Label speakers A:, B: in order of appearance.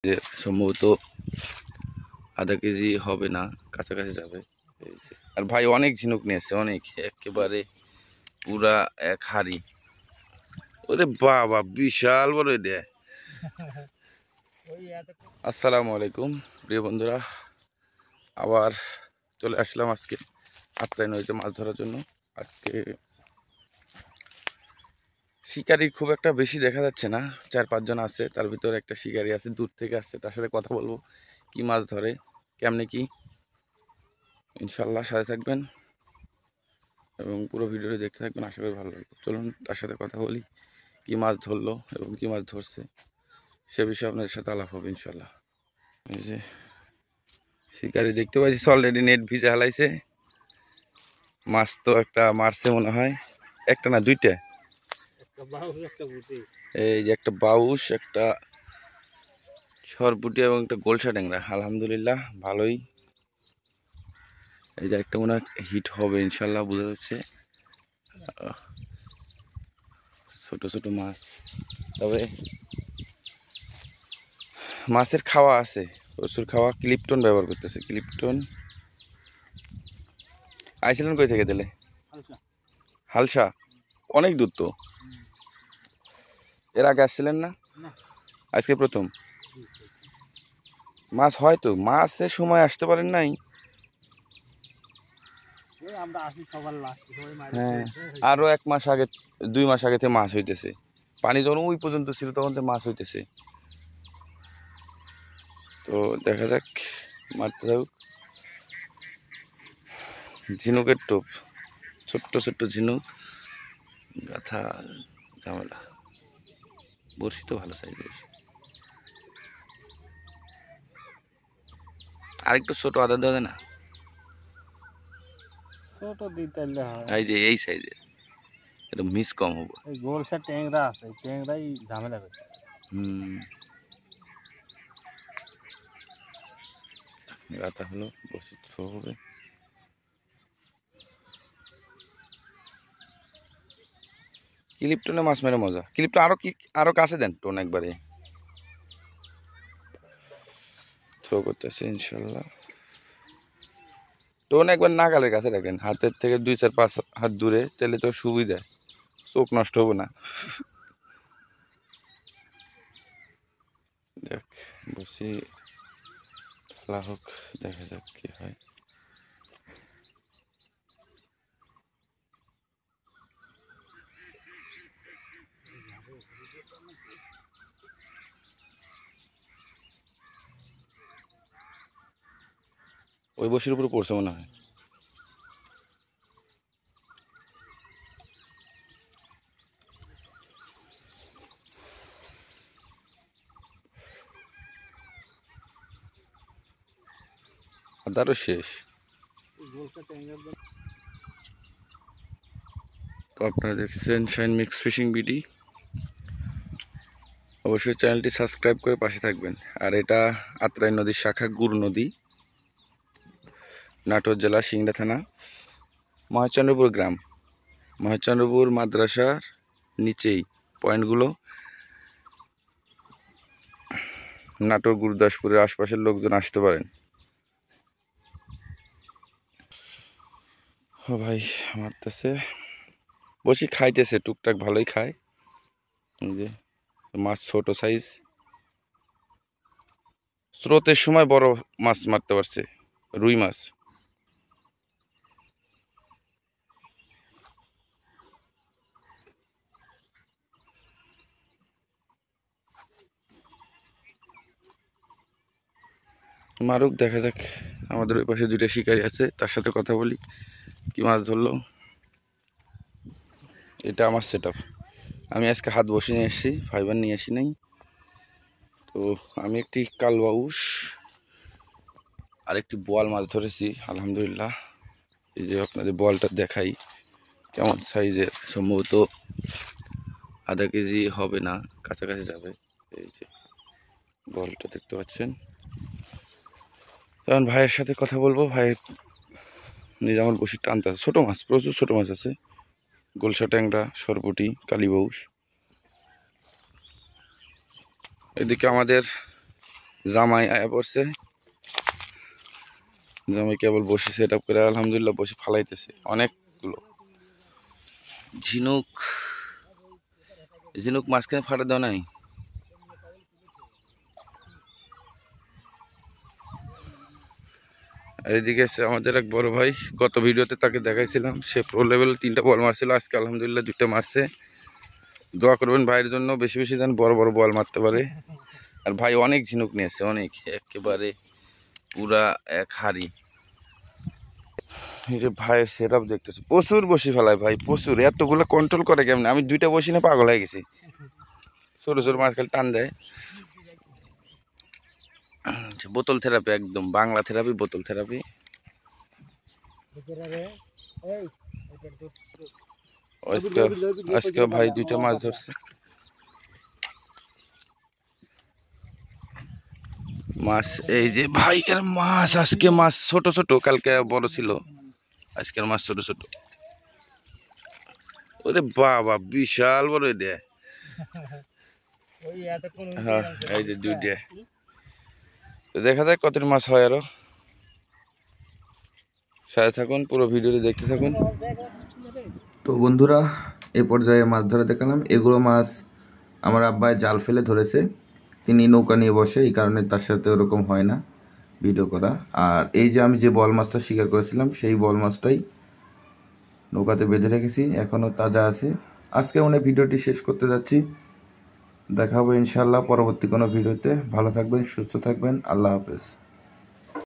A: যে সম্ভবত আধা কেজি হবে না, কাছাকাছি যাবে। এই যে আর ভাই অনেক ঝিনুক নিয়ে এসছে, অনেক, একেবারে পুরা এক হাড়ি। ওরে বাবা, বিশাল বড় এটা। আসসালামু আলাইকুম প্রিয় বন্ধুরা, আবার চলে আসলাম আজকে আত্রাই নদীতে মাছ ধরার জন্য। আজকে শিকারি খুব একটা বেশি দেখা যাচ্ছে না, 4-5 জন আছে, তার ভিতরে একটা শিকারি আছে, দূর থেকে আসছে, তার সাথে কথা বলবো, কি মাছ ধরে, কেমনে কি, ইনশাল্লাহ সাথে থাকবেন এবং পুরো ভিডিওটি দেখতে থাকবেন, আশা করি ভালো লাগবে। চলুন তার সাথে কথা বলি, কি মাছ ধরলো এবং কি মাছ ধরছে সে বিষয়ে আপনাদের সাথে আলাপ হবে ইনশাল্লাহ। এই যে শিকারি দেখতে পাচ্ছি, অলরেডি নেট ভিজে হালাইছে, মাছ তো একটা মারছে মনে হয়, একটা না দুইটা, এই যে একটা বাউস, একটা সরপুটি এবং একটা গোলসা ট্যাংরা। আলহামদুলিল্লাহ ভালোই, এই যে একটা মনে হয় হিট হবে ইনশাল্লাহ, বোঝা যাচ্ছে। ছোট ছোট মাছ, তবে মাছের খাওয়া আছে, প্রচুর খাওয়া। ক্লিপটন ব্যবহার করতেছে, ক্লিপটন। আইছিলেন কই থেকে দিলে? হালসা, অনেক দূর তো। এর আগে আসছিলেন না? আজকে প্রথম? মাছ হয়তো, মাছের সময় আসতে পারেন নাই। হ্যাঁ, আরো 1 মাস আগে, 2 মাস আগে থেকে মাছ হইতেছে, পানি যখন ওই পর্যন্ত ছিল তখন থেকে মাছ হইতেছে। তো দেখা যাক, মারতে থাকুক। ঝিনুকের টোপ, ছোট্ট ছোট্ট ঝিনুক, গাথা ঝামেলা। বড়শি তো ভালো সাইজের, আরেকটু ছোট আদা দেওয়া না?
B: ছোট দিতে হয়,
A: এই যে এই সাইজের, এটা মিস কম হবো।
B: এই গোলসা ট্যাংরা আছে, ট্যাংরাই ঝামেলা করছে।
A: গাথা হলো, বড়শি থ্রো হবে। ক্লিপটনে মাছ মেরে মজা। ক্লিপটন আরো কি, আরো কাছে দেন টোন, একবারে থ্রো করতেছে ইনশাল্লাহ। টোন একবার নাগালের কাছে রাখেন, হাতের থেকে 2-4-5 হাত দূরে, তাহলে তো সুবিধা, চোখ নষ্ট হবো না। দেখ, বসি খেলা হোক, দেখা যাক কি হয়। ওই বসির উপরে পড়ছে মনে হয়। আদারও শেষ। তো আপনারা দেখছেন শাইন মিক্স ফিশিং বিডি, অবশ্যই চ্যানেলটি সাবস্ক্রাইব করে পাশে থাকবেন। আর এটা আত্রাই নদীর শাখা গুর নদী, নাটোর জেলা সিংড়া থানা, মহেশচন্দ্রপুর গ্রাম, মহেশচন্দ্রপুর মাদ্রাসার নিচেই পয়েন্টগুলো। নাটোর গুরুদাসপুরের আশপাশের লোকজন আসতে পারেন। ও ভাই মারতেছে, বসি খাইতেছে টুকটাক, ভালোই খায়। এই যে মাছ ছোট সাইজ, স্রোতের সময় বড় মাছ মারতে পারছে, রুই মাছ। মারুক, দেখা যাক। আমাদের ওই পাশে 2টা শিকারি আছে, তার সাথে কথা বলি, কি মাছ ধরলো। এটা আমার সেট আপ, আমি আজকে হাত বসে নিয়ে এসেছি, ফাইবার নিয়ে আসি নাই। তো আমি একটি কালবাউস আর একটি বোয়াল মাছ ধরেছি আলহামদুলিল্লাহ। এই যে আপনাদের বোয়ালটা দেখাই, কেমন সাইজের, সম্ভবত আধা কেজি হবে না, কাছাকাছি যাবে। এই যে বোয়ালটা দেখতে পাচ্ছেন। তখন ভাইয়ের সাথে কথা বলবো, ভাই নিজে আমার বসি টানতে আছে, ছোটো মাছ, প্রচুর ছোটো মাছ আছে, গোলসা ট্যাংরা, সরপুটি, কালীবাউস। এদিকে আমাদের জামাই আয়া পড়ছে, জামাই কেবল বসে সেট আপ করে আলহামদুলিল্লাহ বসে ফালাইতেছে অনেকগুলো ঝিনুক। ঝিনুক মাঝখানে ফাটা দেওয়া নাই। আর এদিকে আছে আমাদের এক বড় ভাই, গত ভিডিওতে তাকে দেখাইছিলাম, সে প্রো লেভেল 3টা বল মারছিল, আজকে আলহামদুলিল্লাহ 2টা মারছে। দোয়া করবেন ভাইয়ের জন্য, বেশি বেশি যেন বড় বড় বল মারতে পারে। আর ভাই অনেক ঝিনুক নিয়েছে, অনেক, একেবারে পুরা এক হাড়ি। এই যে ভাইয়ের সেট আপ দেখতেছে, প্রচুর বসি ফেলায় ভাই, প্রচুর। এতগুলো কন্ট্রোল করে কেমন? আমি 2টা বসি না পাগল হয়ে গেছি। ছোট ছোট মাছ খালি টান দেয়। বোতল থেরাপি, একদম বাংলা থেরাপি, বোতল থেরাপি। আজকে ভাই 2টা মাছ ধরছে। মাছ এই যে ভাইয়ের মাছ, আজকে মাছ ছোট ছোট, কালকে বড় ছিল, আজকের মাছ ছোট ছোট। ওরে বাবা, বিশাল বড় এটা। হ্যাঁ এই যে 2টা। দেখা যাক কত মাছ হয় আরো। সাথে থাকুন, পুরো ভিডিওটি দেখতে থাকুন। তো বন্ধুরা, এ পর্যায়ে মাছ ধরা দেখালাম। এগুলো মাছ আমার আব্বাই জাল ফেলে ধরেছে, তিনি নৌকা নিয়ে বসে, এই কারণে তার সাথে ওরকম হয় না ভিডিও করা। আর এই যে আমি যে বল মাছটা শিকার করেছিলাম, সেই বল মাছটাই নৌকাতে বেঁধে রেখেছি, এখনও তাজা আছে। আজকে ভিডিওটি শেষ করতে যাচ্ছি। দেখা হবে ইনশাল্লাহ পরবর্তী কোনো ভিডিওতে। ভালো থাকবেন, সুস্থ থাকবেন, আল্লাহ হাফেজ।